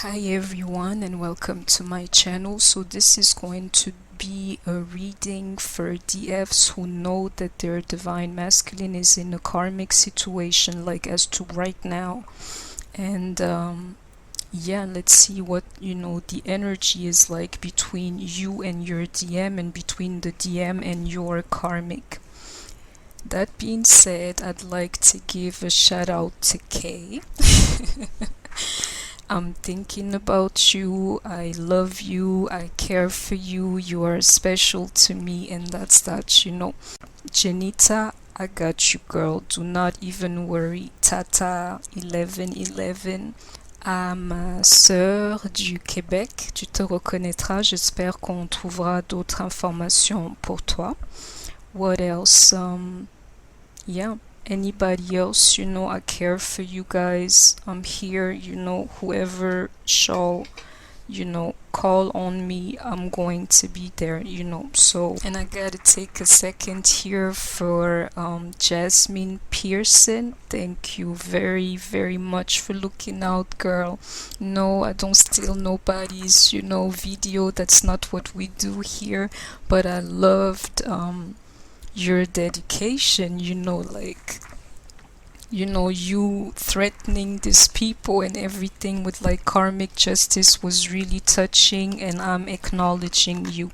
Hi everyone and welcome to my channel. So this is going to be a reading for DFs who know that their divine masculine is in a karmic situation like as to right now. And yeah, let's see what the energy is like between you and your DM and between the DM and your karmic. That being said, I'd like to give a shout out to Kay. I'm thinking about you, I love you, I care for you, you are special to me, and that's that. Janita, I got you, girl, do not even worry. Tata 1111, à ma sœur du Québec, tu te reconnaîtras, j'espère qu'on trouvera d'autres informations pour toi. What else? Yeah. Anybody else, I care for you guys. I'm here, whoever shall, call on me, I'm going to be there, So, and I gotta take a second here for Yasmin Pearson. Thank you very, very much for looking out, girl. No, I don't steal nobody's, video. That's not what we do here. But I loved your dedication, you threatening these people and everything with like karmic justice was really touching, and I'm acknowledging you.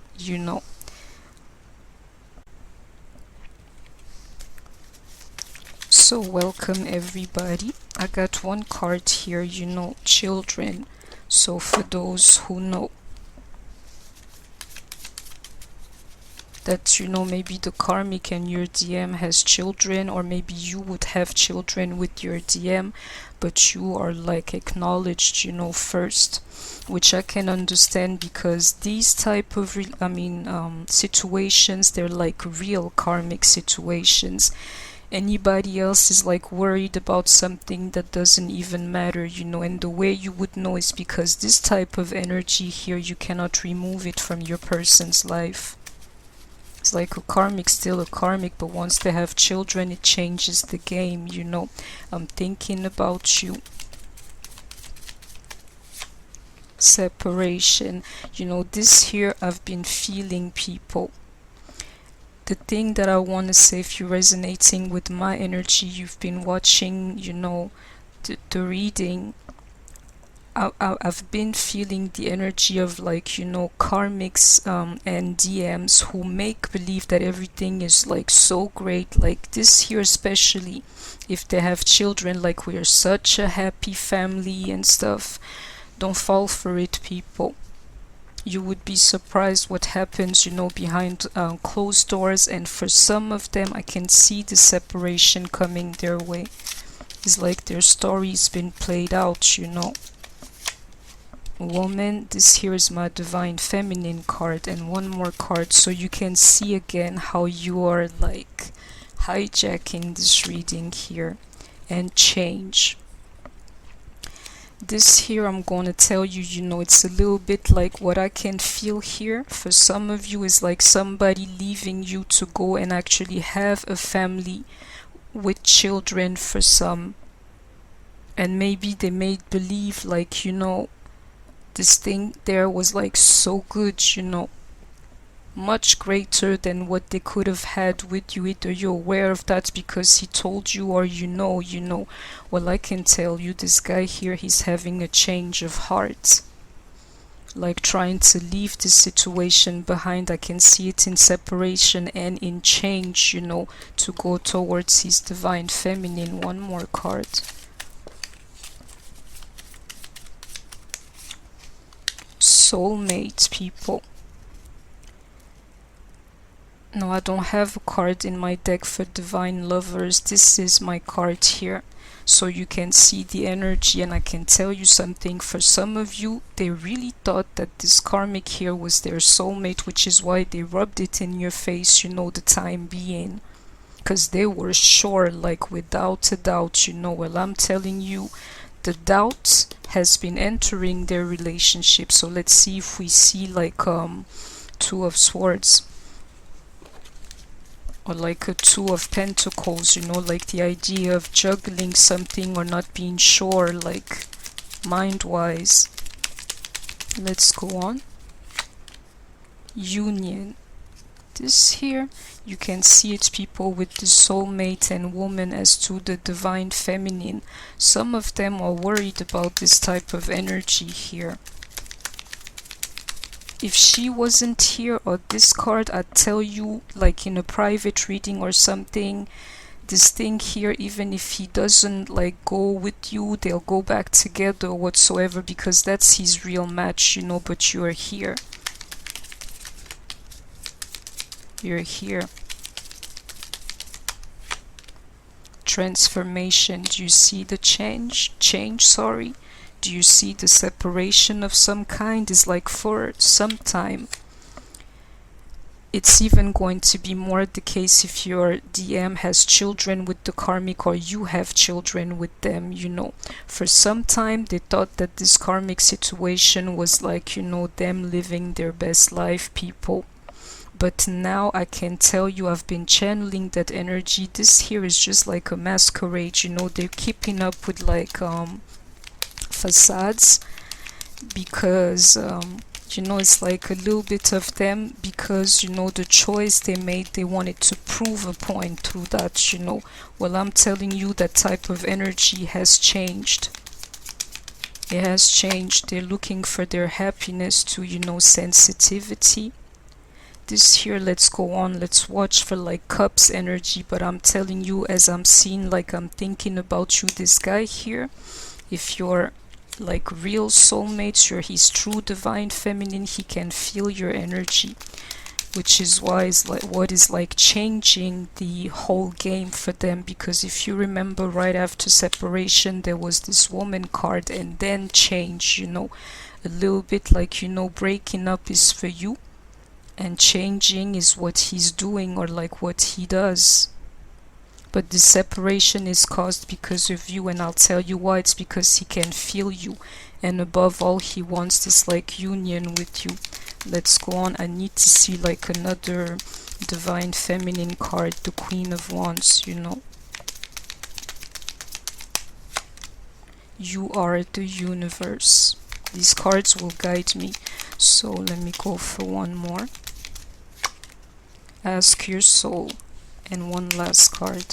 So welcome everybody. I got one card here, children. So for those who know that maybe the karmic and your DM has children, or maybe you would have children with your DM, but you are like acknowledged first, which I can understand, because these type of situations, they're like real karmic situations. Anybody else is like worried about something that doesn't even matter, and the way you would know is because this type of energy here, you cannot remove it from your person's life. It's like a karmic, still a karmic, but once they have children, it changes the game, I'm thinking about you. Separation. This here, I've been feeling people. The thing that I want to say, if you're resonating with my energy, you've been watching, the reading, I've been feeling the energy of like karmics and DMs who make believe that everything is like so great, like this here, especially if they have children, like we are such a happy family and stuff. Don't fall for it, people. You would be surprised what happens behind closed doors, and for some of them I can see the separation coming their way. It's like their story's been played out. Woman, this here is my divine feminine card, and one more card, so you can see again how you are like hijacking this reading here. And change. This here, I'm going to tell you, it's a little bit like what I can feel here. For some of you, is like somebody leaving you to go and actually have a family with children for some. And maybe they made believe like, this thing there was like so good, much greater than what they could have had with you. Either you're aware of that because he told you, or well, I can tell you, this guy here, he's having a change of heart, like trying to leave this situation behind. I can see it in separation and in change, to go towards his divine feminine. One more card. Soulmates, people. No, I don't have a card in my deck for divine lovers. This is my card here, so you can see the energy, and I can tell you something. For some of you, they really thought that this karmic here was their soulmate, which is why they rubbed it in your face, the time being, because they were sure, like without a doubt, well, I'm telling you, the doubt has been entering their relationship. So let's see if we see like Two of Swords, or like a Two of Pentacles, like the idea of juggling something or not being sure, like mind-wise. Let's go on. Union. This here, you can see it, people, with the soulmate and woman as to the divine feminine. Some of them are worried about this type of energy here. If she wasn't here, or this card, I'd tell you, like in a private reading or something, this thing here, even if he doesn't like go with you, they'll go back together or whatsoever, because that's his real match, you know. But you're here. You're here. Transformation. Do you see the change? Sorry. Do you see the separation of some kind? Is like for some time. It's even going to be more the case if your DM has children with the karmic, or you have children with them, you know. For some time they thought that this karmic situation was like, you know, them living their best life, people. But now I can tell you, I've been channeling that energy. This here is just like a masquerade, you know. They're keeping up with like facades, because you know, it's like a little bit of them, because you know the choice they made, they wanted to prove a point through that, you know. Well, I'm telling you, that type of energy has changed. It has changed. They're looking for their happiness to, you know, sensitivity. This here, let's go on, let's watch for like cups energy. But I'm telling you, as I'm seeing, like I'm thinking about you, this guy here, if you're like real soulmates, you're his true divine feminine, he can feel your energy, which is why it's like what is like changing the whole game for them. Because if you remember, right after separation there was this woman card, and then change, you know, a little bit like, you know, breaking up is for you and changing is what he's doing, or like what he does. But the separation is caused because of you, and I'll tell you why. It's because he can feel you, and above all he wants this like union with you. Let's go on. I need to see like another divine feminine card, the Queen of Wands, you know. You are the universe. These cards will guide me, so let me go for one more. Ask your soul. And one last card.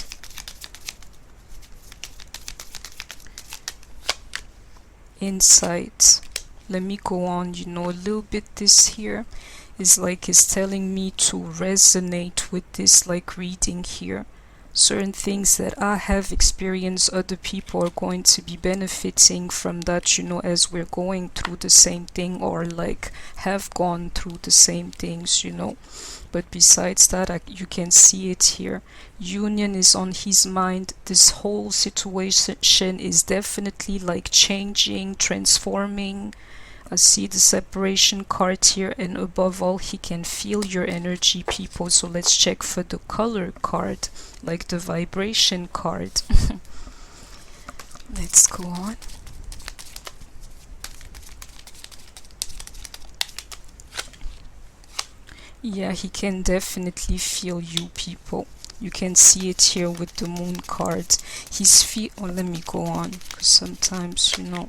Insight. Let me go on, you know, a little bit. This here is like is telling me to resonate with this like reading here. Certain things that I have experienced, other people are going to be benefiting from that, you know, as we're going through the same thing, or like have gone through the same things, you know. But besides that, you can see it here. Union is on his mind. This whole situation is definitely like changing, transforming. I see the separation card here, and above all he can feel your energy, people. So let's check for the color card, like the vibration card. Let's go on. Yeah, he can definitely feel you, people. You can see it here with the moon card. His feet. Oh, let me go on, because sometimes, you know.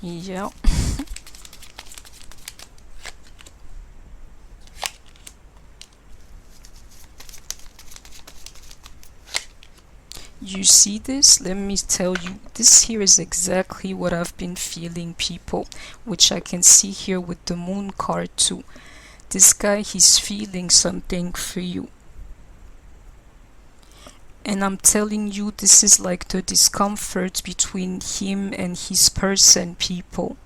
Yeah. You see this? Let me tell you, this here is exactly what I've been feeling, people, which I can see here with the moon card too. This guy, he's feeling something for you. And I'm telling you, this is like the discomfort between him and his person, people.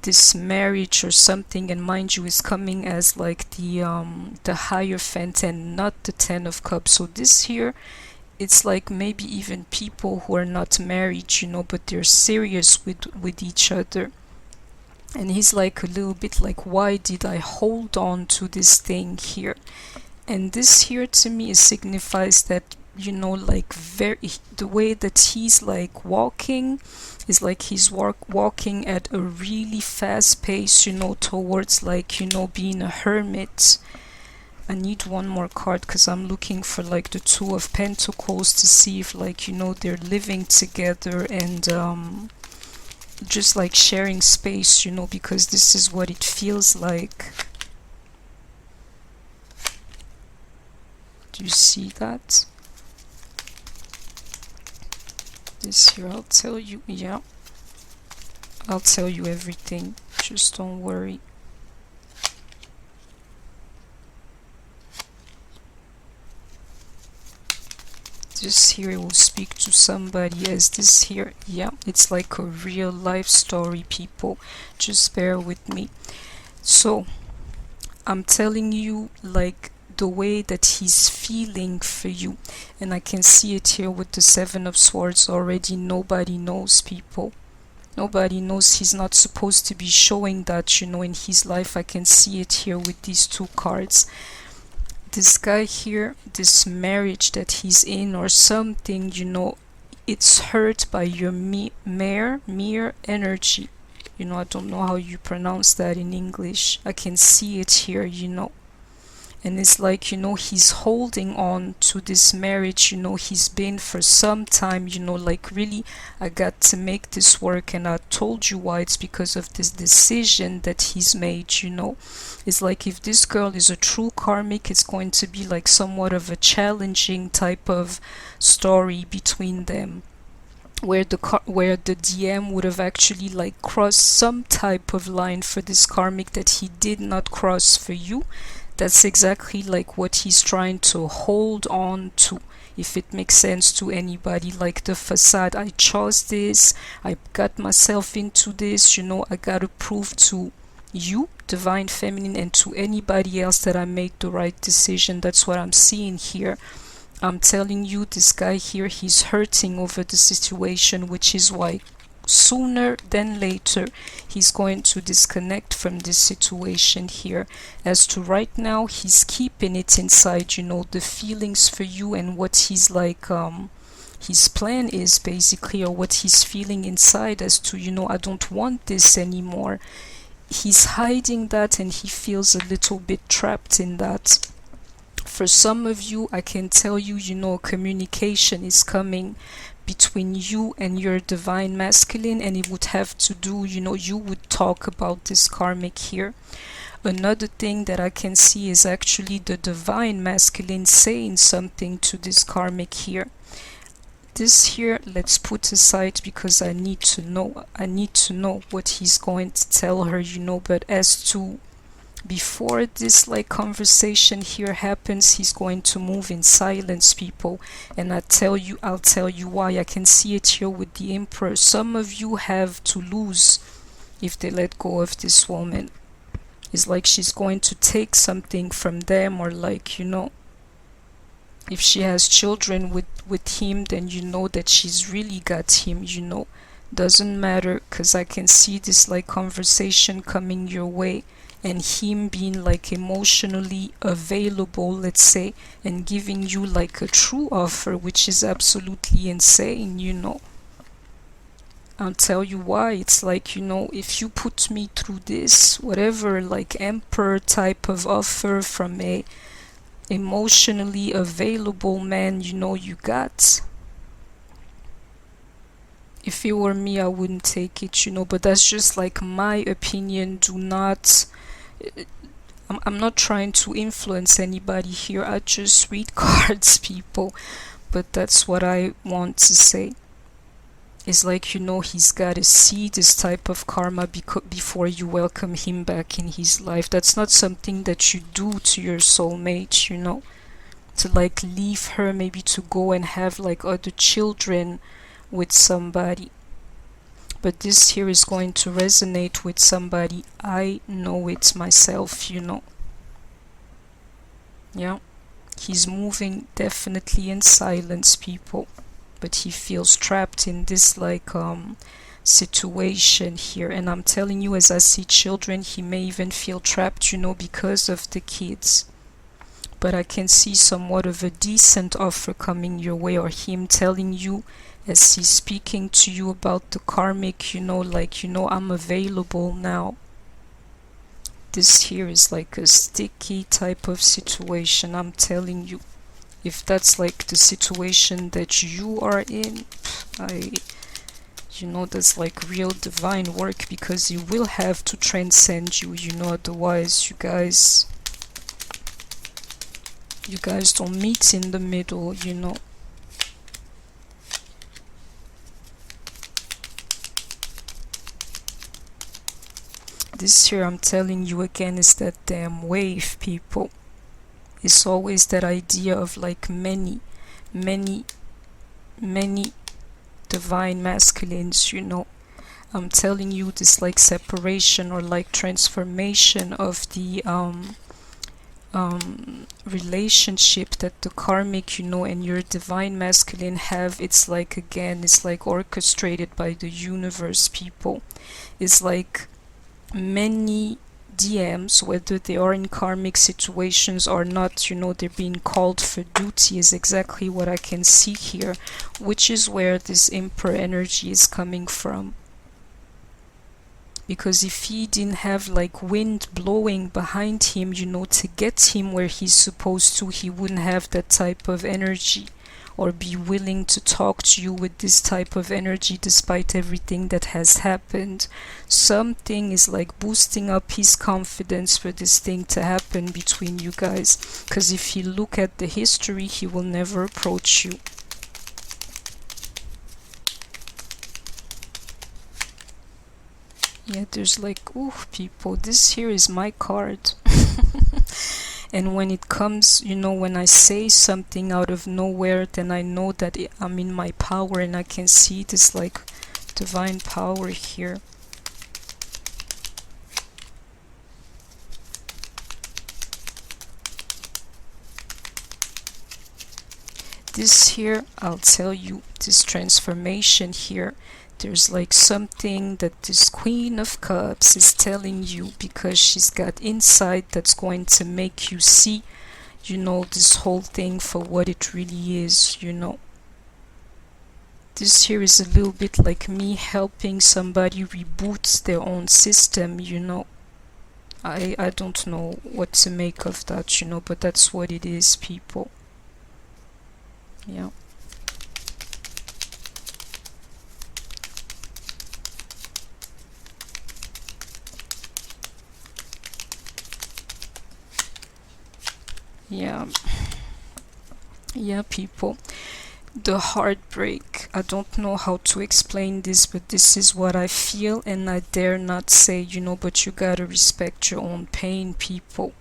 This marriage or something, and mind you, is coming as like the Hierophant and not the Ten of Cups. So this here, it's like maybe even people who are not married, you know, but they're serious with each other. And he's like a little bit like, why did I hold on to this thing here? And this here to me signifies that, you know, like the way that he's like walking is like he's walking at a really fast pace, you know, towards like, you know, being a hermit. I need one more card because I'm looking for like the Two of Pentacles to see if, like, you know, they're living together and just like sharing space, you know, because this is what it feels like. Do you see that? This here, I'll tell you, yeah, I'll tell you everything, just don't worry. This here will speak to somebody, as this here, yeah, it's like a real life story, people, just bear with me. So I'm telling you, like, the way that he's feeling for you, and I can see it here with the 7 of Swords already. Nobody knows, people, nobody knows. He's not supposed to be showing that, you know, in his life. I can see it here with these 2 cards. This guy here, this marriage that he's in or something, you know, it's hurt by your mirror energy. You know, I don't know how you pronounce that in English. I can see it here, you know. And it's like, you know, he's holding on to this marriage, you know, he's been for some time, you know, like, really, I got to make this work, and I told you why. It's because of this decision that he's made, you know. It's like, if this girl is a true karmic, it's going to be like somewhat of a challenging type of story between them, where the DM would have actually like crossed some type of line for this karmic that he did not cross for you. That's exactly like what he's trying to hold on to, if it makes sense to anybody. Like the facade, I chose this, I got myself into this, you know, I gotta prove to you, divine feminine, and to anybody else that I made the right decision. That's what I'm seeing here. I'm telling you, this guy here, he's hurting over the situation, which is why sooner than later he's going to disconnect from this situation here. As to right now, he's keeping it inside, you know, the feelings for you, and what he's like, his plan is basically, or what he's feeling inside as to, you know, I don't want this anymore. He's hiding that, and he feels a little bit trapped in that. For some of you, I can tell you, you know, communication is coming between you and your divine masculine, and it would have to do, you know, you would talk about this karmic here. Another thing that I can see is actually the divine masculine saying something to this karmic here. This here, let's put aside, because I need to know what he's going to tell her, you know. But as to before this like conversation here happens, he's going to move in silence, people, and I'll tell you why. I can see it here with the Emperor. Some of you have to lose if they let go of this woman. It's like she's going to take something from them, or like, you know, if she has children with him, then you know that she's really got him, you know. Doesn't matter, because I can see this like conversation coming your way, and him being like emotionally available, let's say, and giving you like a true offer, which is absolutely insane, you know. I'll tell you why. It's like, you know, if you put me through this, whatever like emperor type of offer from a emotionally available man, you know, you got, if it were me, I wouldn't take it, you know. But that's just like my opinion. Do not, I'm not trying to influence anybody here. I just read cards, people. But that's what I want to say. It's like, you know, he's got to see this type of karma before you welcome him back in his life. That's not something that you do to your soulmate, you know, to like leave her, maybe to go and have like other children with somebody. But this here is going to resonate with somebody. I know it myself, you know. Yeah, he's moving definitely in silence, people, but he feels trapped in this like situation here. And I'm telling you, as I see children, he may even feel trapped, you know, because of the kids. But I can see somewhat of a decent offer coming your way, or him telling you as he's speaking to you about the karmic, you know, like, you know, I'm available now. This here is like a sticky type of situation, I'm telling you. If that's like the situation that you are in, You know, that's like real divine work, because you will have to transcend you, you know, otherwise you guys don't meet in the middle, you know. This here, I'm telling you again, is that damn wave, people. It's always that idea of like many divine masculines, you know. I'm telling you, this like separation or like transformation of the relationship that the karmic, you know, and your divine masculine have. It's like, again, it's like orchestrated by the universe, people. It's like many DMs, whether they are in karmic situations or not, you know, they're being called for duty, is exactly what I can see here, which is where this Emperor energy is coming from. Because if he didn't have like wind blowing behind him, you know, to get him where he's supposed to, he wouldn't have that type of energy, or be willing to talk to you with this type of energy despite everything that has happened. Something is like boosting up his confidence for this thing to happen between you guys, because if you look at the history, he will never approach you. Yeah, there's like, ooh, people, this here is my card. And when it comes, you know, when I say something out of nowhere, then I know that I'm in my power, and I can see this like divine power here. This here, I'll tell you, this transformation here, there's like something that this Queen of Cups is telling you, because she's got insight that's going to make you see, you know, this whole thing for what it really is, you know. This here is a little bit like me helping somebody reboot their own system, you know. I don't know what to make of that, you know, but that's what it is, people. Yeah. Yeah, people, the heartbreak, I don't know how to explain this, but this is what I feel, and I dare not say, you know, but you gotta respect your own pain, people.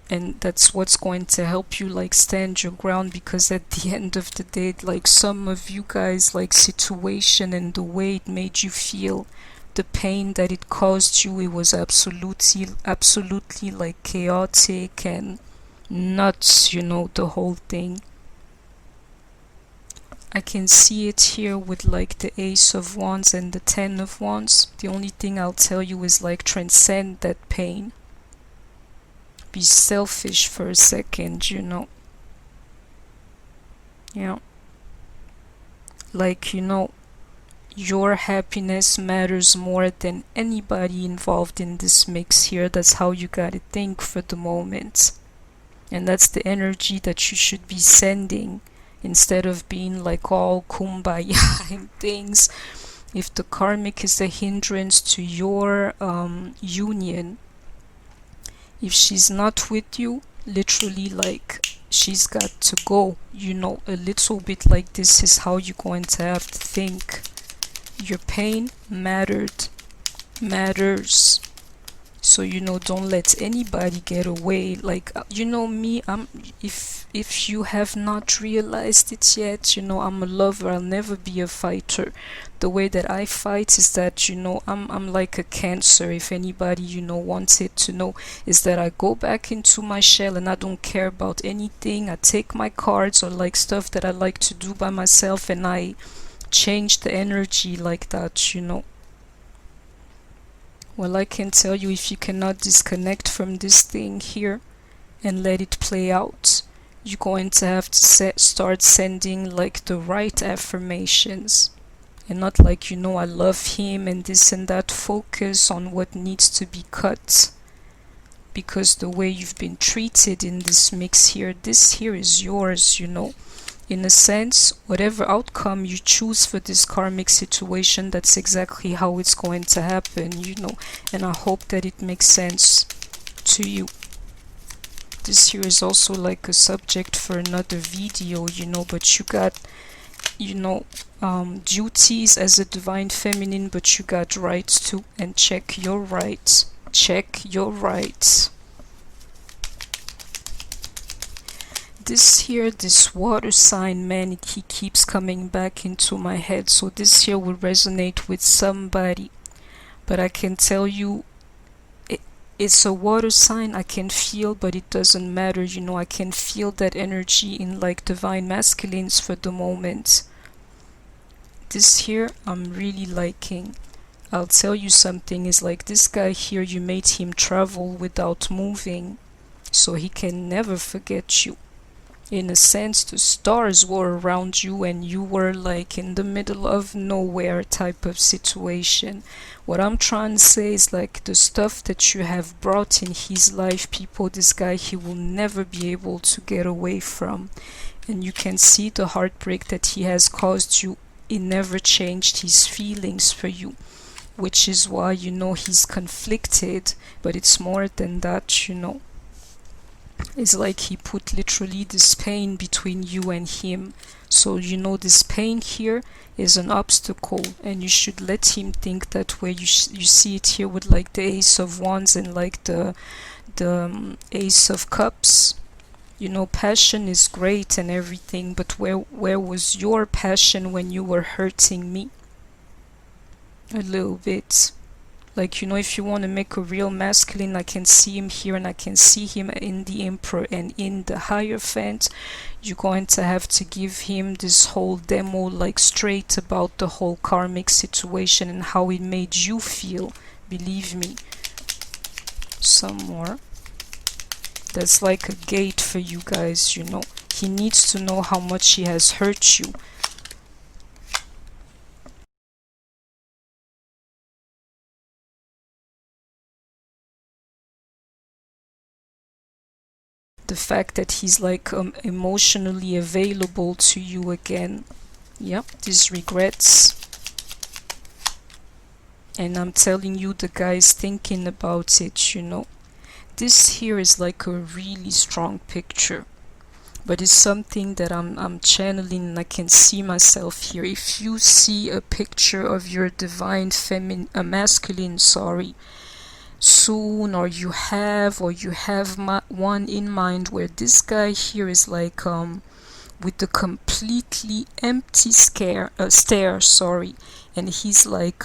And that's what's going to help you like stand your ground, because at the end of the day, like some of you guys, like situation and the way it made you feel, the pain that it caused you, it was absolutely like chaotic and nuts, you know, the whole thing. I can see it here with like the Ace of Wands and the Ten of Wands. The only thing I'll tell you is like transcend that pain. Be selfish for a second, you know. Yeah. Like, you know, your happiness matters more than anybody involved in this mix here. That's how you gotta think for the moment. And that's the energy that you should be sending, instead of being like all kumbaya and things. If the karmic is a hindrance to your union, if she's not with you, literally like she's got to go, you know, a little bit like this is how you're going to have to think. Your pain matters. So, you know, don't let anybody get away. Like, you know me, if you have not realized it yet, you know, I'm a lover. I'll never be a fighter. The way that I fight is that, you know, I'm like a Cancer. If anybody, you know, wants it to know, is that I go back into my shell and I don't care about anything. I take my cards or like stuff that I like to do by myself, and I change the energy like that, you know. Well, I can tell you, if you cannot disconnect from this thing here and let it play out, you're going to have to start sending like the right affirmations, and not like, you know, I love him and this and that. Focus on what needs to be cut, because the way you've been treated in this mix here, this here is yours, you know. In a sense, whatever outcome you choose for this karmic situation, that's exactly how it's going to happen, you know. And I hope that it makes sense to you. This here is also like a subject for another video, you know, but you got, you know, duties as a divine feminine, but you got rights too, and check your rights. Check your rights. This water sign, man, he keeps coming back into my head, so this here will resonate with somebody. But I can tell you, it's a water sign I can feel, but it doesn't matter, you know. I can feel that energy in like divine masculines for the moment. This here I'm really liking. I'll tell you something, is like this guy here, you made him travel without moving, so he can never forget you. In a sense, the stars were around you and you were like in the middle of nowhere type of situation. What I'm trying to say is like the stuff that you have brought in his life, people, this guy, he will never be able to get away from. And you can see the heartbreak that he has caused you. It never changed his feelings for you, which is why, you know, he's conflicted. But it's more than that, you know. It's like he put literally this pain between you and him. So, you know, this pain here is an obstacle, and you should let him think that way. You see it here with like the Ace of Wands and like the Ace of Cups. You know, passion is great and everything, but where was your passion when you were hurting me? A little bit. Like, you know, if you want to make a real masculine, I can see him here, and I can see him in the Emperor and in the Hierophant. You're going to have to give him this whole demo, like straight about the whole karmic situation and how it made you feel. Believe me. Some more. That's like a gate for you guys, you know. He needs to know how much he has hurt you. The fact that he's like emotionally available to you again. Yep, these regrets. And I'm telling you, the guy is thinking about it, you know. This here is like a really strong picture, but it's something that I'm channeling, and I can see myself here. If you see a picture of your divine feminine, masculine, sorry, soon, or you have one in mind, where this guy here is like with the completely empty stare, sorry, and he's like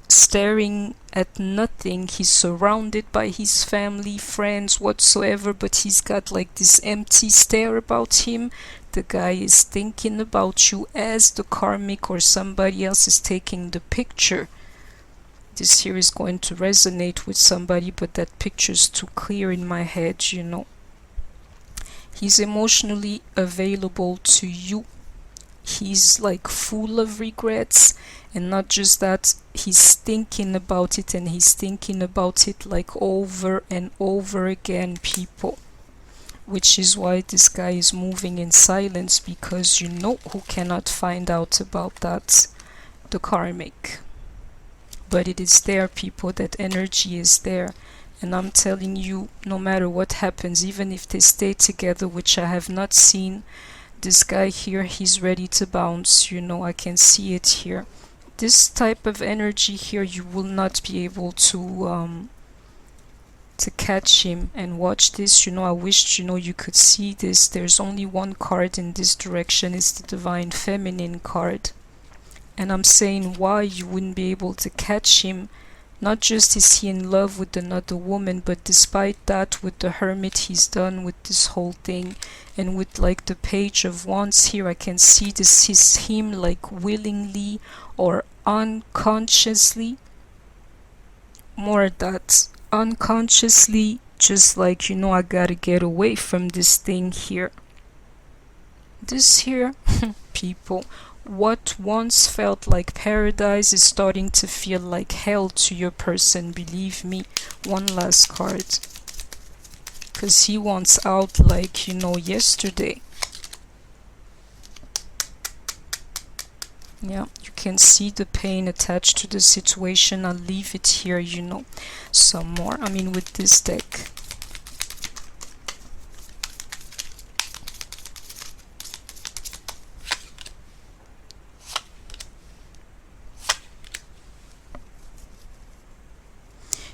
staring at nothing. He's surrounded by his family, friends, whatsoever, but he's got like this empty stare about him. The guy is thinking about you as the karmic, or somebody else is taking the picture. This here is going to resonate with somebody, but that picture's too clear in my head, you know. He's emotionally available to you. He's like full of regrets, and not just that, he's thinking about it, and he's thinking about it like over and over again, people. Which is why this guy is moving in silence, because you know who cannot find out about that? The karmic. But it is there, people. That energy is there, and I'm telling you, no matter what happens, even if they stay together, which I have not seen, this guy here, he's ready to bounce, you know. I can see it here. This type of energy here, you will not be able to catch him. And watch this, you know. I wished, you know, you could see this. There's only one card in this direction. It's the Divine Feminine card. And I'm saying why you wouldn't be able to catch him. Not just is he in love with another woman, but despite that, with the Hermit, he's done with this whole thing. And with like the Page of Wands here, I can see this is him like willingly or unconsciously. More that unconsciously, just like, you know, I gotta get away from this thing here. This here, people, what once felt like paradise is starting to feel like hell to your person, believe me. One last card, because he wants out like, you know, yesterday. Yeah, you can see the pain attached to the situation. I'll leave it here, you know, some more. I mean, with this deck.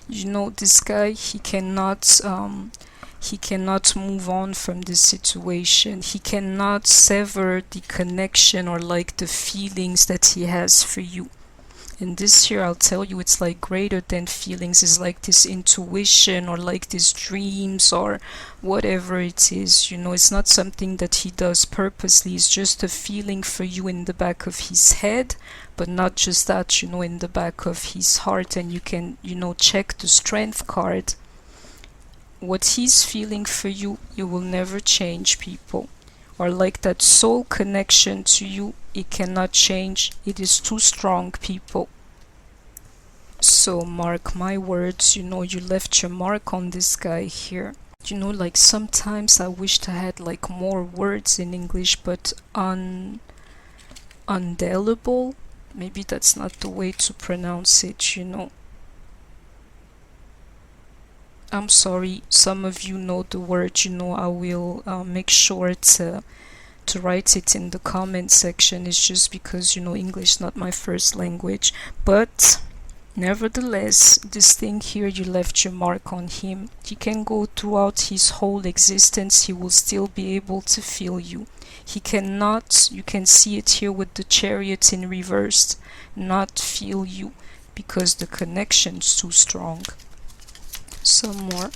You know, this guy, he cannot move on from the situation. He cannot sever the connection or like the feelings that he has for you. And this here, I'll tell you, it's like greater than feelings. It's like this intuition or like these dreams or whatever it is. You know, it's not something that he does purposely. It's just a feeling for you in the back of his head, but not just that, you know, in the back of his heart. And you can, you know, check the strength card. What he's feeling for you, you will never change, people. Or like that soul connection to you, it cannot change. It is too strong, people. So mark my words, you know, you left your mark on this guy here. You know, like sometimes I wished I had like more words in English, but undelible, maybe that's not the way to pronounce it, you know. I'm sorry, some of you know the word, you know, I will make sure to write it in the comment section. It's just because, you know, English is not my first language, but nevertheless, this thing here, you left your mark on him. He can go throughout his whole existence, he will still be able to feel you. He cannot, you can see it here with the Chariot in reversed, not feel you, because the connection's too strong. Some more.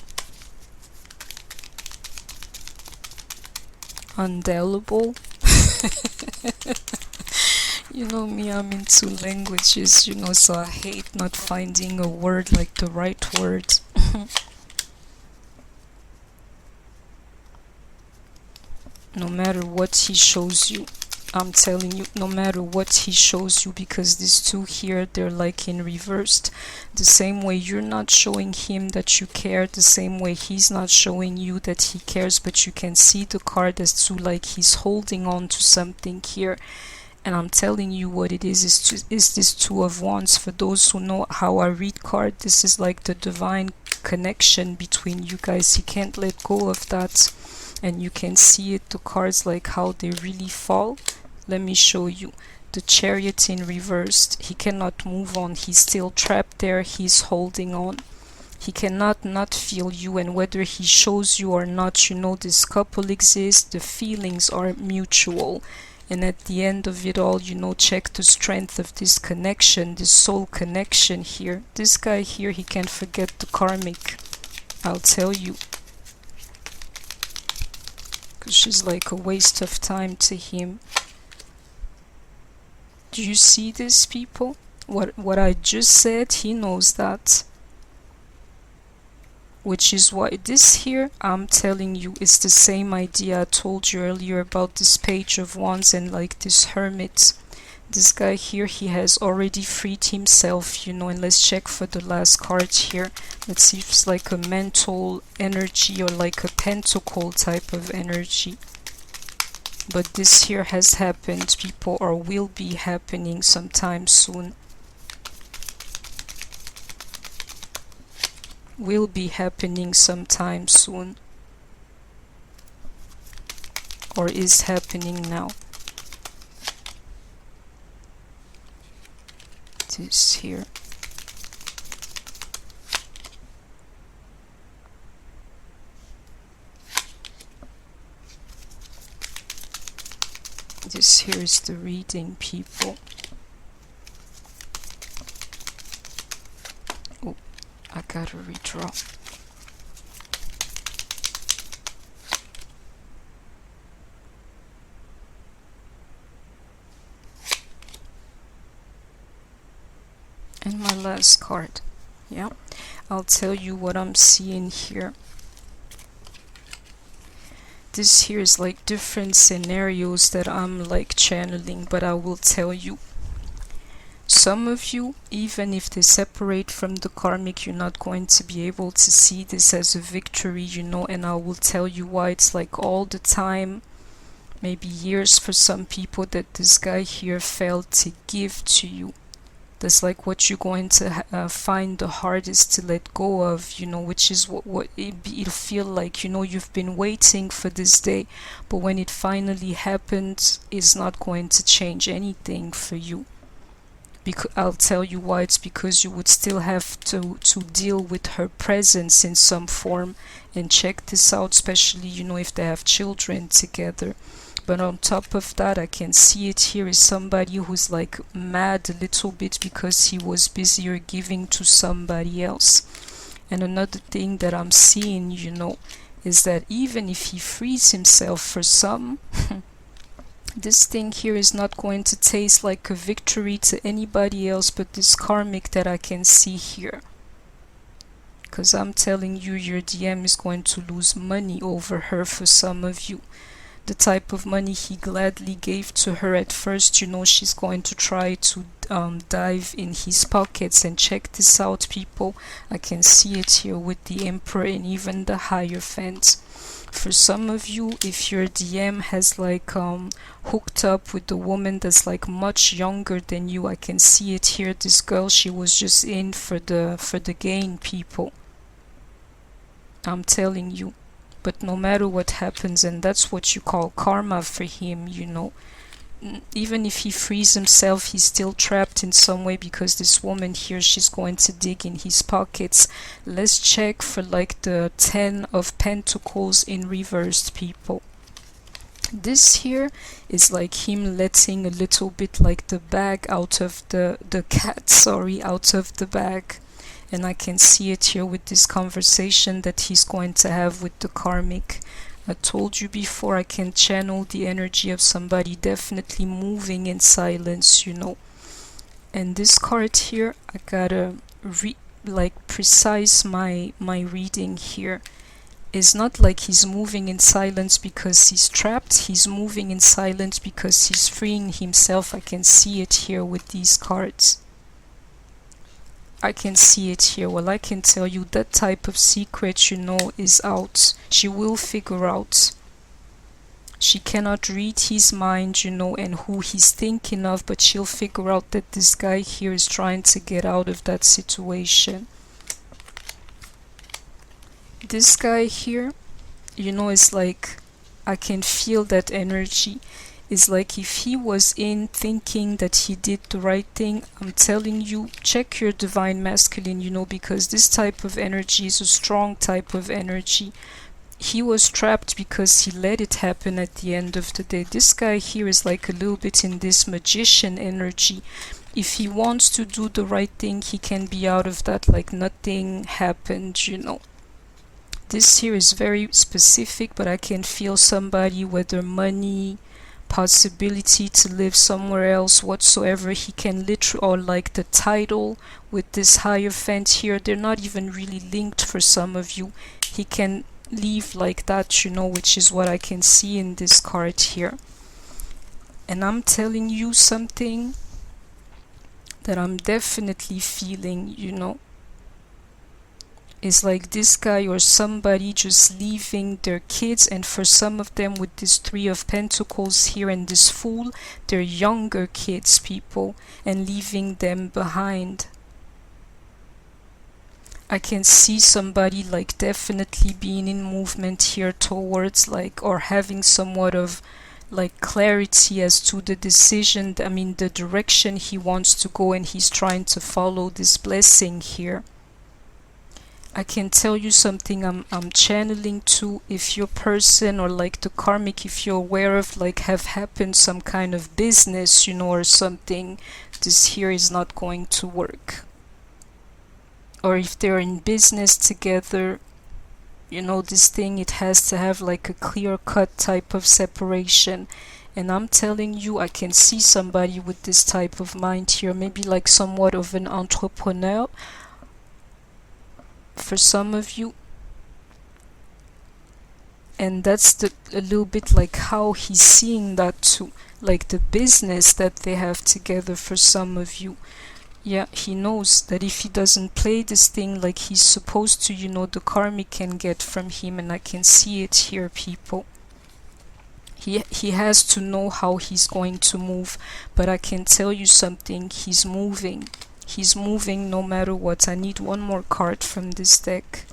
Undelible. You know me, I'm into languages, you know, so I hate not finding a word like the right word. No matter what he shows you, I'm telling you, no matter what he shows you, because these two here, they're like in reversed. The same way you're not showing him that you care, the same way he's not showing you that he cares, but you can see the card as to like he's holding on to something here. And I'm telling you what it is this Two of Wands. For those who know how I read card, this is like the divine connection between you guys. He can't let go of that. And you can see it, the cards, like how they really fall. Let me show you. The Chariot in reversed. He cannot move on. He's still trapped there. He's holding on. He cannot not feel you, and whether he shows you or not, you know, this couple exists. The feelings are mutual. And at the end of it all, you know, check the strength of this connection, this soul connection here. This guy here, he can forget the karmic. I'll tell you. Because she's like a waste of time to him. Do you see this, people? What I just said, he knows that. Which is why this here, I'm telling you, is the same idea I told you earlier about this Page of Wands and like this Hermit. This guy here, he has already freed himself, you know. And let's check for the last card here. Let's see if it's like a mental energy or like a pentacle type of energy. But this here has happened, people, or will be happening sometime soon. Will be happening sometime soon. Or is happening now. This here. This here is the reading, people. Oh, I gotta redraw. And my last card. Yeah, I'll tell you what I'm seeing here. This here is like different scenarios that I'm like channeling, but I will tell you. Some of you, even if they separate from the karmic, you're not going to be able to see this as a victory, you know, and I will tell you why. It's like all the time maybe years for some people, that this guy here failed to give to you. That's like what you're going to find the hardest to let go of, which is what it'll feel like, you've been waiting for this day, but when it finally happens, it's not going to change anything for you. Because I'll tell you why. It's because you would still have to deal with her presence in some form. And check this out, especially if they have children together. But on top of that, I can see it here is somebody who's like mad a little bit because he was busier giving to somebody else. And another thing that I'm seeing, is that even if he frees himself for some, this thing here is not going to taste like a victory to anybody else but this karmic that I can see here. Because I'm telling you, your DM is going to lose money over her for some of you. The type of money he gladly gave to her at first, she's going to try to dive in his pockets. And check this out, people. I can see it here with the Emperor and even the Hierophant. For some of you, if your DM has like hooked up with a woman that's like much younger than you, I can see it here. This girl, she was just in for the gain, people. I'm telling you. But no matter what happens, and that's what you call karma for him, even if he frees himself, he's still trapped in some way, because this woman here, she's going to dig in his pockets. Let's check for like the 10 of Pentacles in reversed, people. This here is like him letting a little bit like the bag out of the cat, out of the bag. And I can see it here with this conversation that he's going to have with the karmic. I told you before, I can channel the energy of somebody definitely moving in silence, And this card here, I gotta precise my reading here. It's not like he's moving in silence because he's trapped. He's moving in silence because he's freeing himself. I can see it here with these cards. I can see it here. Well, I can tell you that type of secret, is out. She will figure out. She cannot read his mind, and who he's thinking of, but she'll figure out that this guy here is trying to get out of that situation. This guy here, is like, I can feel that energy. Is like if he was in thinking that he did the right thing, I'm telling you, check your divine masculine, because this type of energy is a strong type of energy. He was trapped because he let it happen at the end of the day. This guy here is like a little bit in this magician energy. If he wants to do the right thing, he can be out of that like nothing happened, This here is very specific, but I can feel somebody, whether money, possibility to live somewhere else whatsoever, he can literally, or like the title with this Hierophant here, they're not even really linked for some of you. He can leave like that, which is what I can see in this card here. And I'm telling you something that I'm definitely feeling, Is like this guy or somebody just leaving their kids, and for some of them with this 3 of Pentacles here and this Fool, they're younger kids, people, and leaving them behind. I can see somebody like definitely being in movement here towards like, or having somewhat of like clarity as to the decision, the direction he wants to go, and he's trying to follow this blessing here. I can tell you something I'm channeling to, if your person or like the karmic, if you're aware of like have happened some kind of business, or something, this here is not going to work. Or if they're in business together, this thing, it has to have like a clear-cut type of separation. And I'm telling you, I can see somebody with this type of mind here, maybe like somewhat of an entrepreneur for some of you, and that's a little bit like how he's seeing that too, like the business that they have together for some of you. Yeah, he knows that if he doesn't play this thing like he's supposed to, the karmic can get from him, and I can see it here, people. He has to know how he's going to move. But I can tell you something, he's moving. He's moving no matter what. I need one more card from this deck.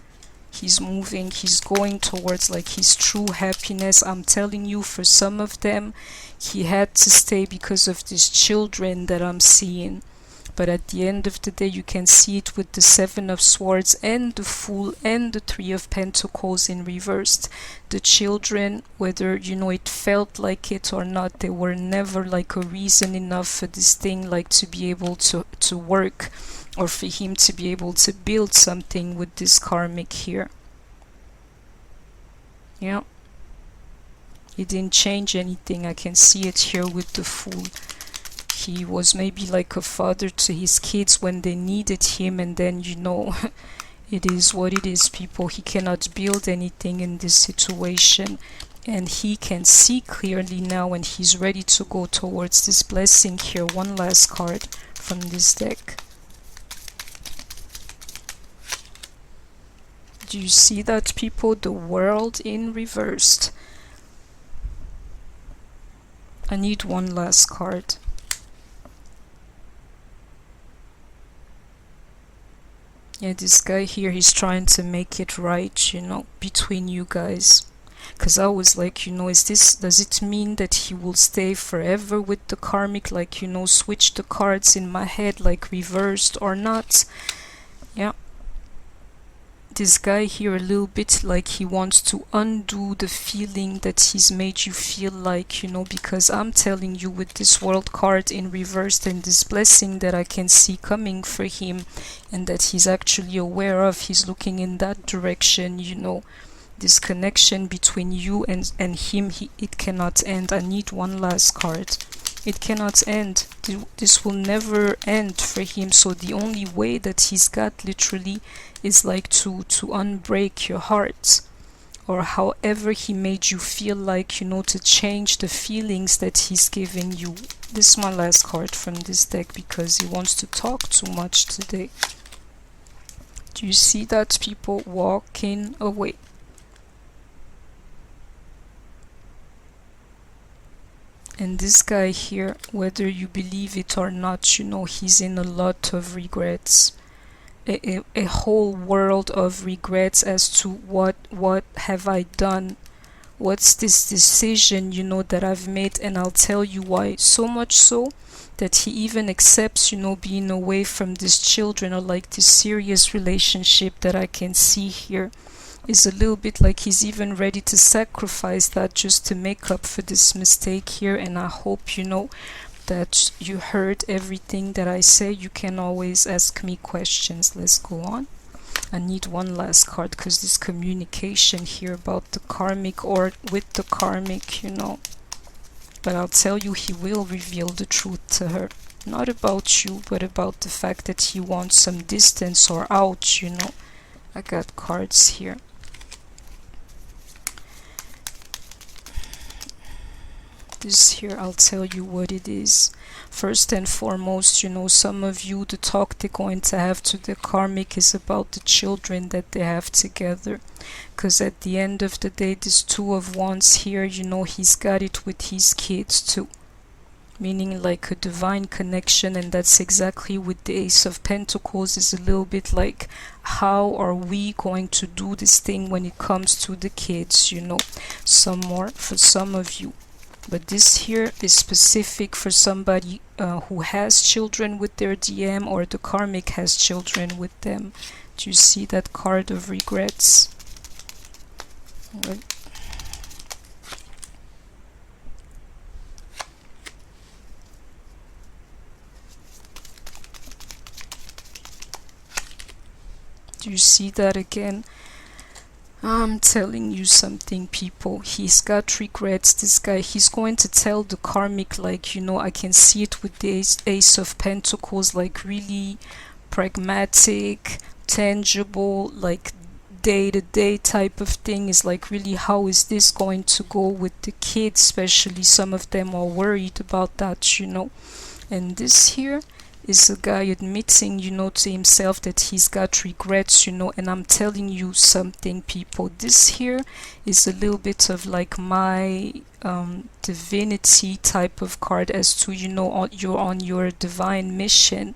He's moving, he's going towards like his true happiness. I'm telling you, for some of them, he had to stay because of these children that I'm seeing. But at the end of the day, you can see it with the Seven of Swords and the Fool and the Three of Pentacles in reversed. The children, whether it felt like it or not, they were never like a reason enough for this thing like to be able to work, or for him to be able to build something with this karmic here. Yeah, he didn't change anything. I can see it here with the Fool. He was maybe like a father to his kids when they needed him, and then it is what it is, people. He cannot build anything in this situation, and he can see clearly now, and he's ready to go towards this blessing here. One last card from this deck. Do you see that, people? The World in reversed. I need one last card. Yeah, this guy here, he's trying to make it right, between you guys. Because I was like, does it mean that he will stay forever with the karmic? Like, switch the cards in my head, like reversed or not? Yeah. This guy here, a little bit like he wants to undo the feeling that he's made you feel like, because I'm telling you, with this World card in reverse and this blessing that I can see coming for him, and that he's actually aware of, he's looking in that direction, this connection between you and him, it cannot end. I need one last card. It cannot end. This will never end for him. So the only way that he's got, literally, is like to unbreak your heart, or however he made you feel like, to change the feelings that he's giving you. This is my last card from this deck, because he wants to talk too much today. Do you see that, people? Walking away. And this guy here, whether you believe it or not, he's in a lot of regrets. A whole world of regrets as to what have I done? What's this decision, that I've made? And I'll tell you why. So much so that he even accepts, being away from these children, or like this serious relationship that I can see here. Is a little bit like he's even ready to sacrifice that just to make up for this mistake here. And I hope that you heard everything that I say. You can always ask me questions. Let's go on. I need one last card, because this communication here about the karmic, or with the karmic, but I'll tell you, he will reveal the truth to her. Not about you, but about the fact that he wants some distance or out, I got cards here. This here, I'll tell you what it is. First and foremost, some of you, the talk they're going to have to the karmic is about the children that they have together. Because at the end of the day, this Two of Wands here, he's got it with his kids too. Meaning like a divine connection, and that's exactly with the Ace of Pentacles, is a little bit like, how are we going to do this thing when it comes to the kids, some more for some of you. But this here is specific for somebody who has children with their DM, or the karmic has children with them. Do you see that card of regrets? Well, do you see that again? I'm telling you something, people. He's got regrets. This guy, he's going to tell the karmic, like, I can see it with the Ace of Pentacles, like really pragmatic, tangible, like day-to-day type of thing. Is like, really, how is this going to go with the kids? Especially some of them are worried about that, And this here is a guy admitting, to himself that he's got regrets, and I'm telling you something, people. This here is a little bit of like my divinity type of card, as to, you're on your divine mission.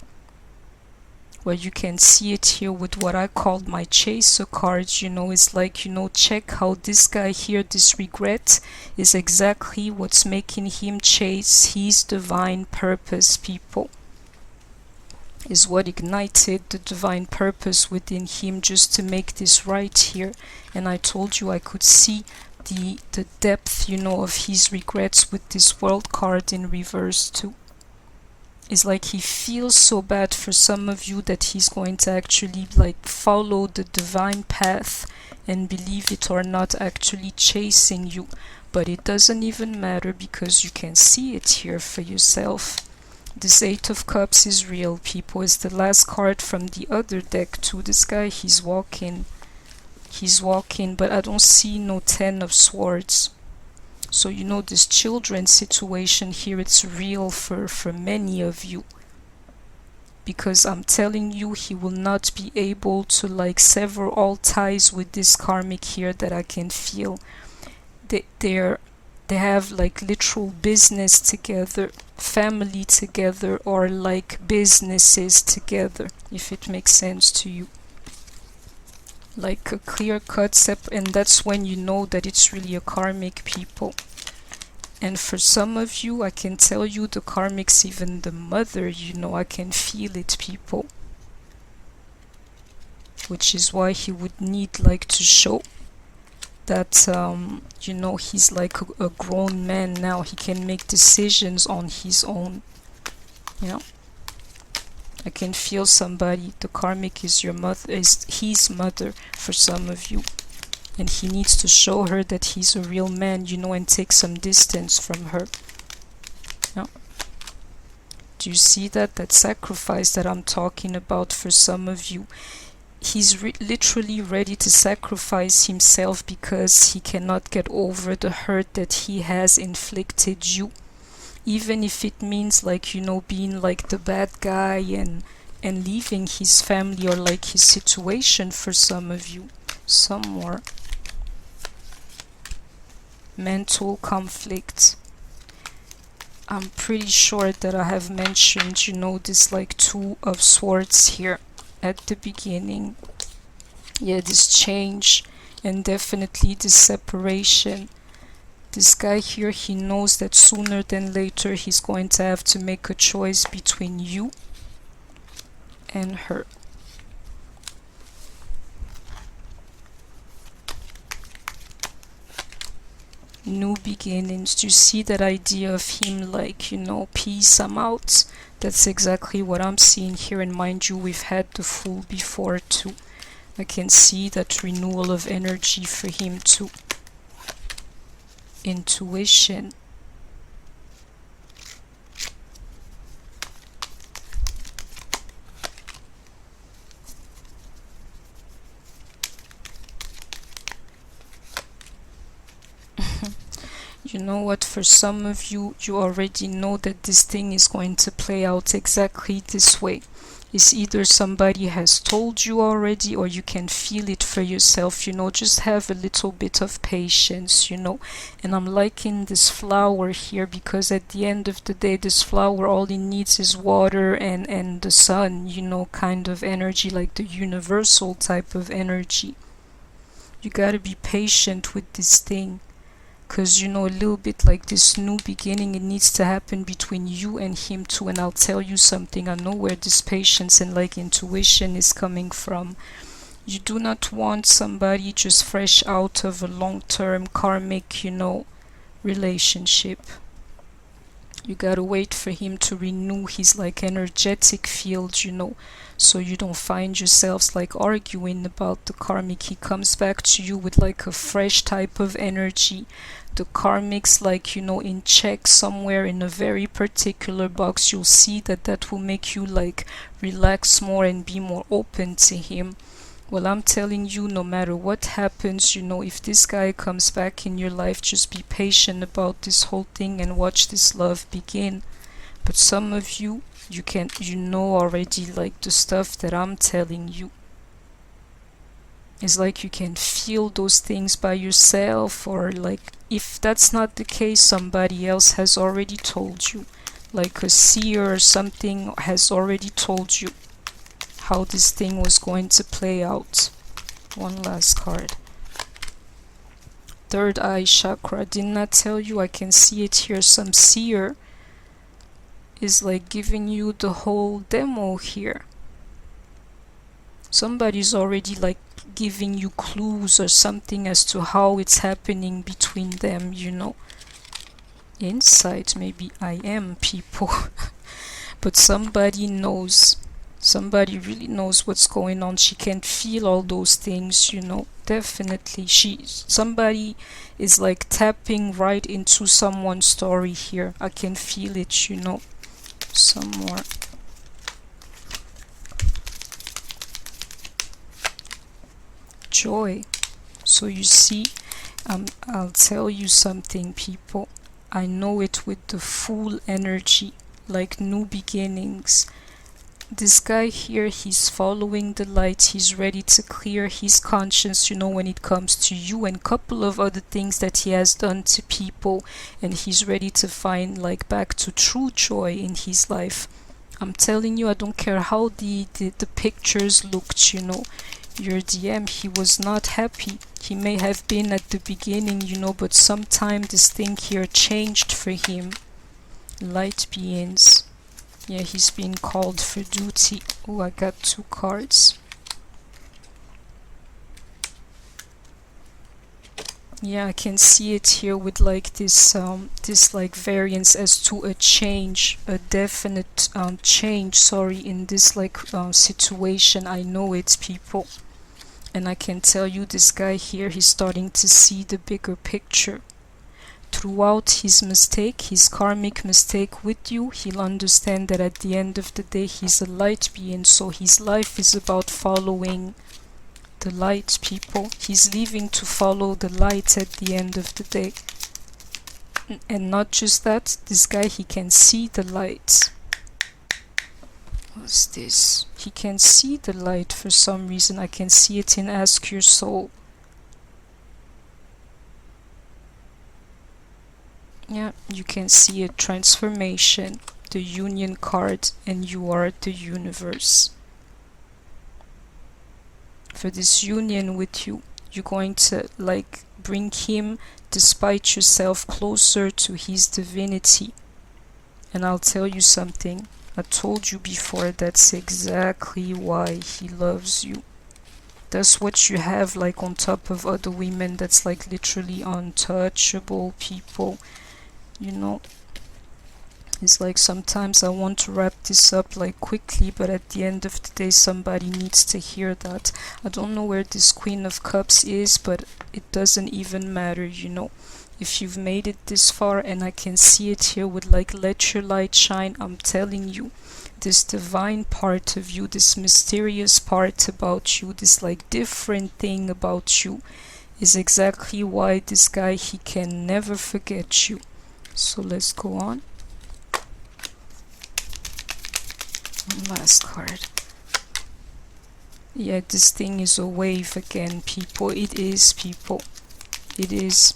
Well, you can see it here with what I called my chaser cards, it's like, check how this guy here, this regret, is exactly what's making him chase his divine purpose, people. Is what ignited the divine purpose within him just to make this right here. And I told you I could see the depth, of his regrets with this world card in reverse too. It's like he feels so bad for some of you that he's going to actually like follow the divine path and, believe it or not, actually chasing you. But it doesn't even matter, because you can see it here for yourself. This Eight of Cups is real, people. It's the last card from the other deck too. This guy, he's walking, but I don't see no Ten of Swords. So this children situation here, it's real for many of you, because I'm telling you, he will not be able to like sever all ties with this karmic here that I can feel. They have like literal business together, family together, or like businesses together, if it makes sense to you. Like a clear cut and that's when you know that it's really a karmic, people. And for some of you, I can tell you the karmic's even the mother, I can feel it, people. Which is why he would need like to show that he's like a grown man now. He can make decisions on his own. I can feel somebody, the karmic is your mother, is his mother for some of you, and he needs to show her that he's a real man, and take some distance from her. Do you see that sacrifice that I'm talking about for some of you? He's literally ready to sacrifice himself because he cannot get over the hurt that he has inflicted you. Even if it means like, being like the bad guy and leaving his family or like his situation for some of you. Some more. Mental conflict. I'm pretty sure that I have mentioned, this like Two of Swords here at the beginning. Yeah, this change and definitely this separation. This guy here, he knows that sooner than later he's going to have to make a choice between you and her. New beginnings. Do you see that idea of him like, peace, I'm out? That's exactly what I'm seeing here. And mind you, we've had the Fool before too. I can see that renewal of energy for him too. Intuition. You know what, for some of you, you already know that this thing is going to play out exactly this way. It's either somebody has told you already, or you can feel it for yourself, just have a little bit of patience, and I'm liking this flower here, because at the end of the day, this flower, all it needs is water and the sun, kind of energy, like the universal type of energy. You gotta be patient with this thing. Because, a little bit like this new beginning, it needs to happen between you and him too. And I'll tell you something, I know where this patience and like intuition is coming from. You do not want somebody just fresh out of a long-term karmic, relationship. You gotta wait for him to renew his like energetic field, so you don't find yourselves like arguing about the karmic. He comes back to you with like a fresh type of energy. The karmic's like, in check somewhere in a very particular box. You'll see that will make you like relax more and be more open to him. Well, I'm telling you, no matter what happens, if this guy comes back in your life, just be patient about this whole thing and watch this love begin. But some of you, you know already like the stuff that I'm telling you. It's like you can feel those things by yourself, or like if that's not the case, somebody else has already told you, like a seer or something has already told you how this thing was going to play out. One last card. Third eye chakra. Didn't I tell you? I can see it here. Some seer is like giving you the whole demo here. Somebody's already like giving you clues or something as to how it's happening between them, you know. Insight, maybe I am people. But somebody knows. Somebody really knows what's going on. She can feel all those things, you know. Definitely. Somebody is like tapping right into someone's story here. I can feel it, you know. Some more. Joy. So you see, I'll tell you something, people. I know it with the full energy, like new beginnings. This guy here, he's following the light. He's ready to clear his conscience, you know, when it comes to you and couple of other things that he has done to people, and he's ready to find like back to true joy in his life. I'm telling you, I don't care how the pictures looked, you know. Your DM, he was not happy. He may have been at the beginning, you know, but sometime this thing here changed for him. Light beings. Yeah, he's being called for duty. Oh, I got 2 cards. Yeah, I can see it here with like this like variance as to a change, a definite change, sorry, in this like situation. I know it's people. And I can tell you, this guy here, he's starting to see the bigger picture. Throughout his mistake, his karmic mistake with you, he'll understand that at the end of the day, he's a light being, so his life is about following the light, people. He's leaving to follow the light at the end of the day. And not just that, this guy, he can see the light. What's this? He can see the light for some reason. I can see it in Ask Your Soul. Yeah, you can see a transformation, the union card, and you are the universe. For this union with you, you're going to like bring him, despite yourself, closer to his divinity. And I'll tell you something. I told you before, that's exactly why he loves you. That's what you have like on top of other women, that's like literally untouchable, people. You know, it's like sometimes I want to wrap this up like quickly, but at the end of the day somebody needs to hear that. I don't know where this Queen of Cups is, but it doesn't even matter, you know. If you've made it this far, and I can see it here with like let your light shine, I'm telling you, this divine part of you, this mysterious part about you, this like different thing about you is exactly why this guy, he can never forget you. So let's go on. One last card. Yeah, this thing is a wave again, people. It is, people. It is.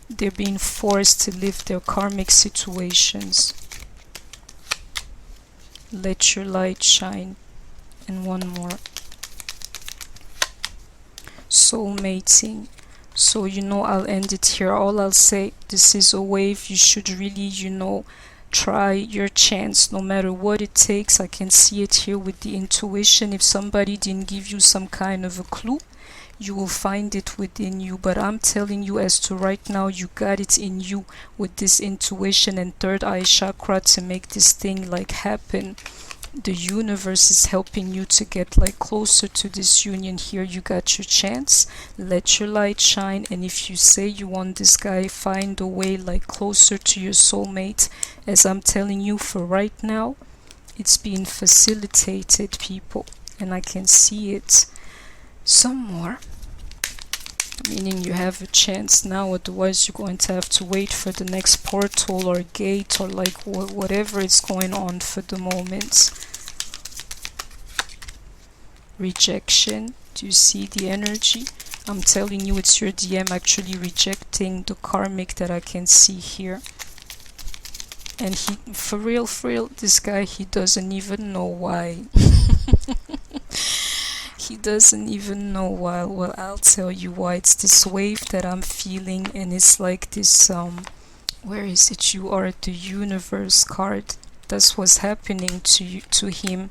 They're being forced to live their karmic situations. Let your light shine. And one more. Soulmating. So, you know, I'll end it here. All I'll say, this is a wave. You should really, you know, try your chance no matter what it takes. I can see it here with the intuition. If somebody didn't give you some kind of a clue, you will find it within you. But I'm telling you, as to right now, you got it in you with this intuition and third eye chakra to make this thing like happen. The universe is helping you to get like closer to this union here. You got your chance. Let your light shine. And if you say you want this guy, find a way like closer to your soulmate. As I'm telling you, for right now, it's being facilitated, people, and I can see it. Some more. meaning you have a chance now, otherwise you're going to have to wait for the next portal or gate or like whatever is going on for the moment. Rejection. Do you see the energy? I'm telling you, it's your DM actually rejecting the karmic that I can see here. And he, for real, this guy, he doesn't even know why. He doesn't even know why. Well, I'll tell you why. It's this wave that I'm feeling, and it's like this, where is it? You are the universe card. That's what's happening to you, to him.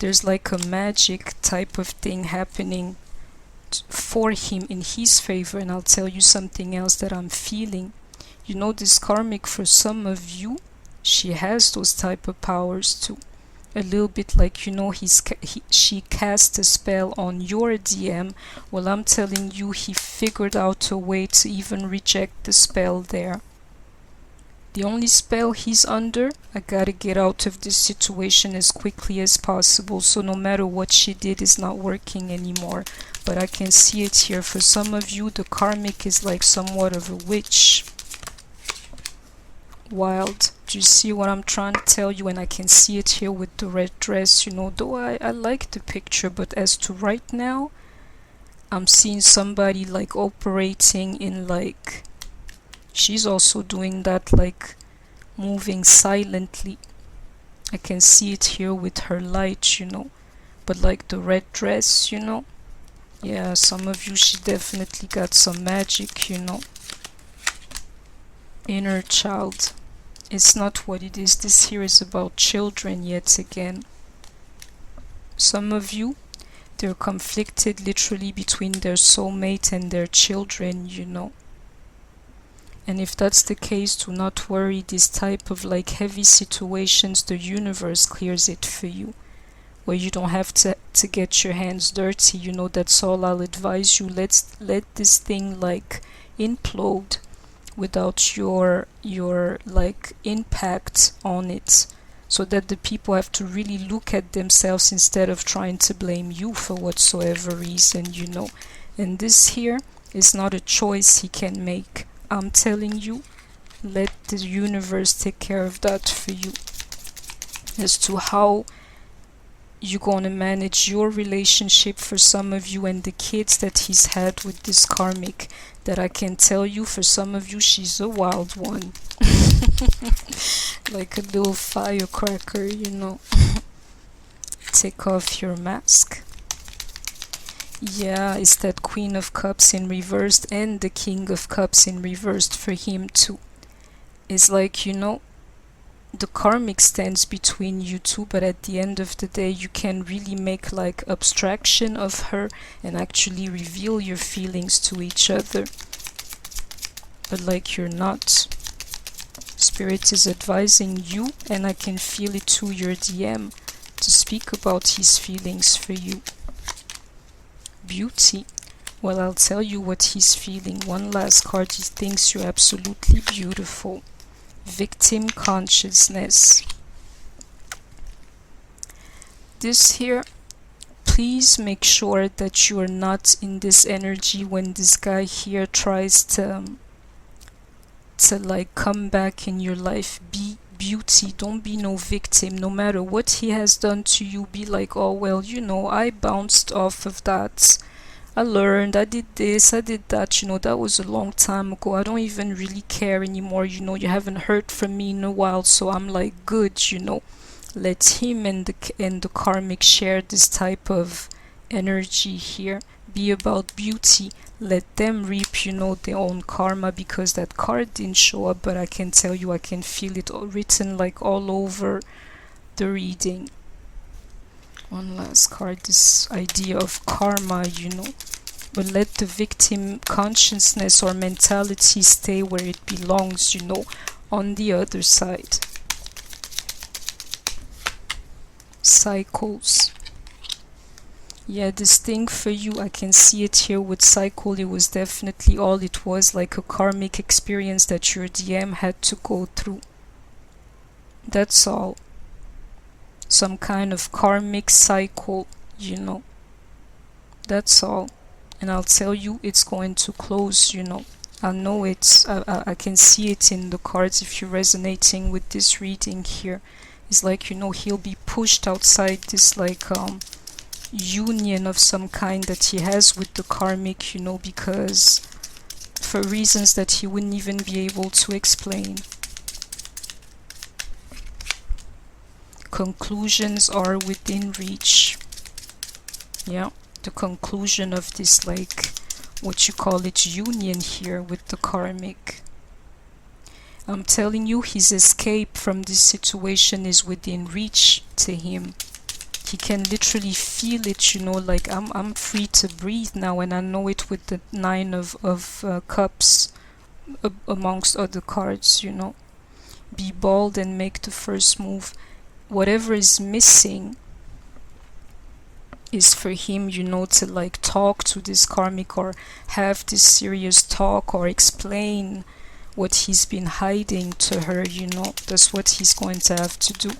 There's like a magic type of thing happening for him in his favor. And I'll tell you something else that I'm feeling. You know, this karmic, for some of you, she has those type of powers too. A little bit like, you know, she cast a spell on your DM. Well, I'm telling you, he figured out a way to even reject the spell there. The only spell he's under, I gotta get out of this situation as quickly as possible. So no matter what she did, is not working anymore. But I can see it here. For some of you, the karmic is like somewhat of a witch. Wild. Do you see what I'm trying to tell you? And I can see it here with the red dress, you know, though I like the picture, but as to right now, I'm seeing somebody like operating in like, she's also doing that, like moving silently. I can see it here with her light, you know, but like the red dress, you know. Yeah, some of you, she definitely got some magic, you know. Inner child. It's not what it is. This here is about children yet again. Some of you, they're conflicted literally between their soulmate and their children, you know. And if that's the case, do not worry. This type of like heavy situations, the universe clears it for you, where you don't have to get your hands dirty, you know. That's all I'll advise you. Let this thing like implode without your like impact on it, so that the people have to really look at themselves instead of trying to blame you for whatsoever reason, you know. And this here is not a choice he can make. I'm telling you, let the universe take care of that for you. As to how you're going to manage your relationship, for some of you, and the kids that he's had with this karmic, that I can tell you, for some of you, she's a wild one. Like a little firecracker, you know. Take off your mask. Yeah, it's that Queen of Cups in reversed and the King of Cups in reversed for him too. It's like, you know, the karmic stands between you two, but at the end of the day, you can really make like abstraction of her and actually reveal your feelings to each other. But like, you're not. Spirit is advising you, and I can feel it to your DM, to speak about his feelings for you. Beauty. Well, I'll tell you what he's feeling. One last card. He thinks you're absolutely beautiful. Victim consciousness. This here, please make sure that you are not in this energy when this guy here tries to like come back in your life. Be beauty. Don't be no victim. No matter what he has done to you, be like, oh well, you know, I bounced off of that. I learned, I did this, I did that, you know, that was a long time ago. I don't even really care anymore, you know. You haven't heard from me in a while, so I'm like, good, you know. Let him and the karmic share this type of energy here. Be about beauty. Let them reap, you know, their own karma, because that card didn't show up, but I can tell you, I can feel it all written like all over the reading. One last card, this idea of karma, you know. But let the victim consciousness or mentality stay where it belongs, you know, on the other side. Cycles. Yeah, this thing for you, I can see it here with cycle. It was definitely all it was, like a karmic experience that your DM had to go through. That's all. Some kind of karmic cycle, you know. That's all. And I'll tell you, it's going to close, I know it's, I can see it in the cards if you're resonating with this reading here. It's like, he'll be pushed outside this like union of some kind that he has with the karmic, because for reasons that he wouldn't even be able to explain. Conclusions are within reach. Yeah, the conclusion of this, like, what you call it, union here with the karmic. I'm telling you, his escape from this situation is within reach to him. He can literally feel it, like I'm free to breathe now, and I know it with the 9 of cups amongst other cards, Be bold and make the first move. Whatever is missing is for him, to like talk to this karmic or have this serious talk or explain what he's been hiding to her, That's what he's going to have to do.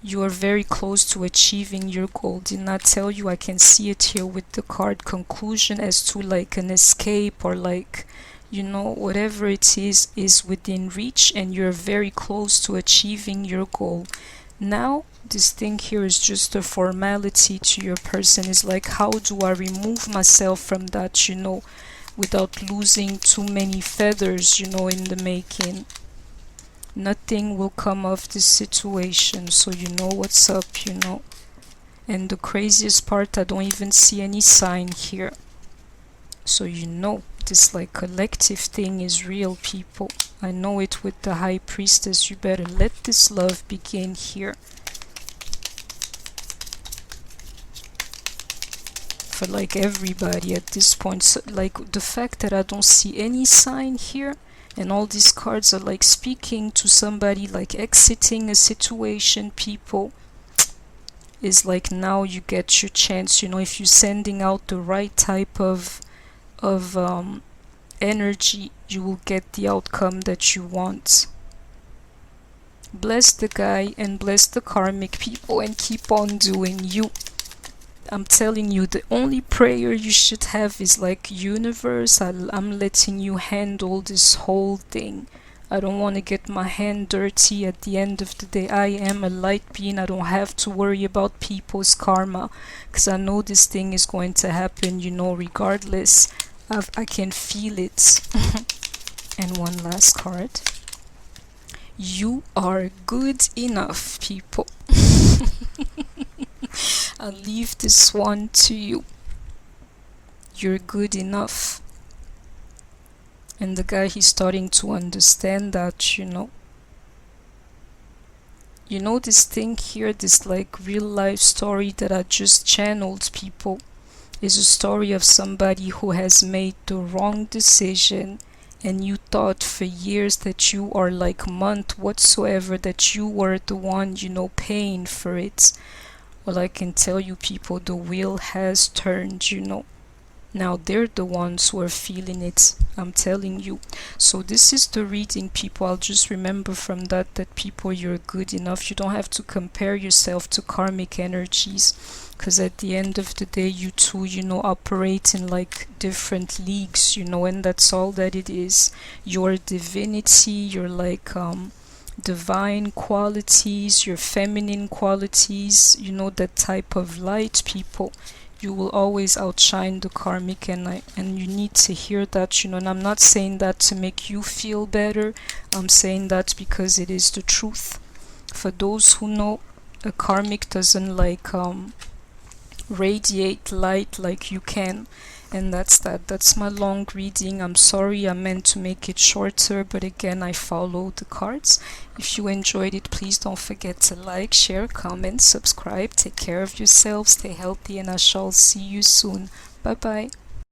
You are very close to achieving your goal. Did not tell you? I can see it here with the card conclusion as to like an escape or like, whatever it is within reach, and you're very close to achieving your goal. Now, this thing here is just a formality to your person. Is like, how do I remove myself from that, without losing too many feathers, in the making. Nothing will come of this situation, so you know what's up, And the craziest part, I don't even see any sign here. So this like collective thing is real, people. I know it with the High Priestess. You better let this love begin here. For like everybody at this point. So, like the fact that I don't see any sign here, and all these cards are like speaking to somebody, like exiting a situation, people, is like now you get your chance, if you're sending out the right type of energy, you will get the outcome that you want. Bless the guy and bless the karmic, people, and keep on doing you. I'm telling you, the only prayer you should have is like, universe, I'm letting you handle this whole thing. I don't want to get my hand dirty. At the end of the day, I am a light being. I don't have to worry about people's karma, because I know this thing is going to happen, regardless. I can feel it. And one last card. You are good enough, people. I'll leave this one to you. You're good enough. And the guy, he's starting to understand that, this thing here, this like real life story that I just channeled, people, is a story of somebody who has made the wrong decision, and you thought for years that you are like month whatsoever, that you were the one, paying for it. Well, I can tell you, people, the wheel has turned, Now they're the ones who are feeling it, I'm telling you. So this is the reading, people. I'll just remember from that people, you're good enough. You don't have to compare yourself to karmic energies, because at the end of the day, you two, operate in like different leagues, and that's all that it is. Your divinity, your like divine qualities, your feminine qualities, that type of light, people, you will always outshine the karmic, and you need to hear that, and I'm not saying that to make you feel better. I'm saying that because it is the truth. For those who know, a karmic doesn't like radiate light like you can. And that's my long reading. I'm sorry, I meant to make it shorter, but again, I followed the cards. If you enjoyed it, please don't forget to like, share, comment, subscribe. Take care of yourselves, stay healthy, and I shall see you soon. Bye bye.